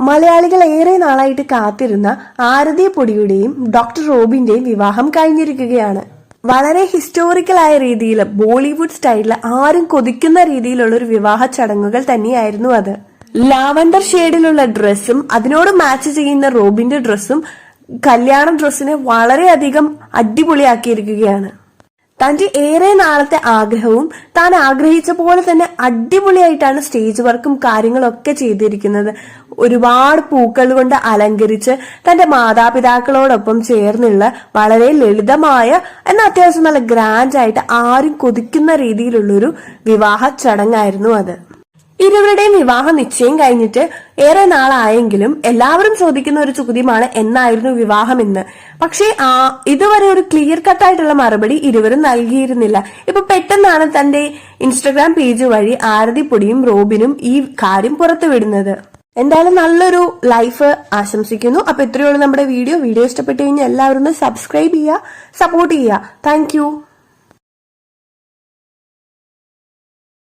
മലയാളികൾ ഏറെ നാളായിട്ട് കാത്തിരുന്ന ആരതി പൊടിയുടെയും ഡോക്ടർ റോബിന്റെയും വിവാഹം കഴിഞ്ഞിരിക്കുകയാണ്. വളരെ ഹിസ്റ്റോറിക്കൽ ആയ രീതിയിൽ ബോളിവുഡ് സ്റ്റൈലിൽ ആരും കൊതിക്കുന്ന രീതിയിലുള്ള ഒരു വിവാഹ ചടങ്ങുകൾ തന്നെയായിരുന്നു അത്. ലാവൻഡർ ഷെയ്ഡിലുള്ള ഡ്രസ്സും അതിനോട് മാച്ച് ചെയ്യുന്ന റോബിന്റെ ഡ്രസ്സും കല്യാണ ഡ്രസ്സിനെ വളരെയധികം അടിപൊളിയാക്കിയിരിക്കുകയാണ്. തന്റെ ഏറെ നാളത്തെ ആഗ്രഹവും താൻ ആഗ്രഹിച്ച പോലെ തന്നെ അടിപൊളിയായിട്ടാണ് സ്റ്റേജ് വർക്കും കാര്യങ്ങളൊക്കെ ചെയ്തിരിക്കുന്നത്. ഒരുപാട് പൂക്കൾ കൊണ്ട് അലങ്കരിച്ച് തന്റെ മാതാപിതാക്കളോടൊപ്പം ചേർന്നുള്ള വളരെ ലളിതമായ എന്നാൽ അത്യാവശ്യം നല്ല ഗ്രാൻഡ് ആയിട്ട് ആരും കൊതിക്കുന്ന രീതിയിലുള്ളൊരു വിവാഹ ചടങ്ങായിരുന്നു അത്. ഇരുവരുടെയും വിവാഹ നിശ്ചയം കഴിഞ്ഞിട്ട് ഏറെ നാളായെങ്കിലും എല്ലാവരും ചോദിക്കുന്ന ഒരു ചോദ്യമാണ് എന്നായിരുന്നു വിവാഹം എന്ന്. പക്ഷേ ഇതുവരെ ഒരു ക്ലിയർ കട്ടായിട്ടുള്ള മറുപടി ഇരുവരും നൽകിയിരുന്നില്ല. ഇപ്പൊ പെട്ടെന്നാണ് തന്റെ ഇൻസ്റ്റഗ്രാം പേജ് വഴി ആരതി പൊടിയും റോബിനും ഈ കാര്യം പുറത്തുവിടുന്നത്. എന്തായാലും നല്ലൊരു ലൈഫ് ആശംസിക്കുന്നു. അപ്പൊ ഇത്രയുള്ള നമ്മുടെ വീഡിയോ ഇഷ്ടപ്പെട്ടു കഴിഞ്ഞാൽ എല്ലാവരും സബ്സ്ക്രൈബ് ചെയ്യുക, സപ്പോർട്ട് ചെയ്യുക. താങ്ക്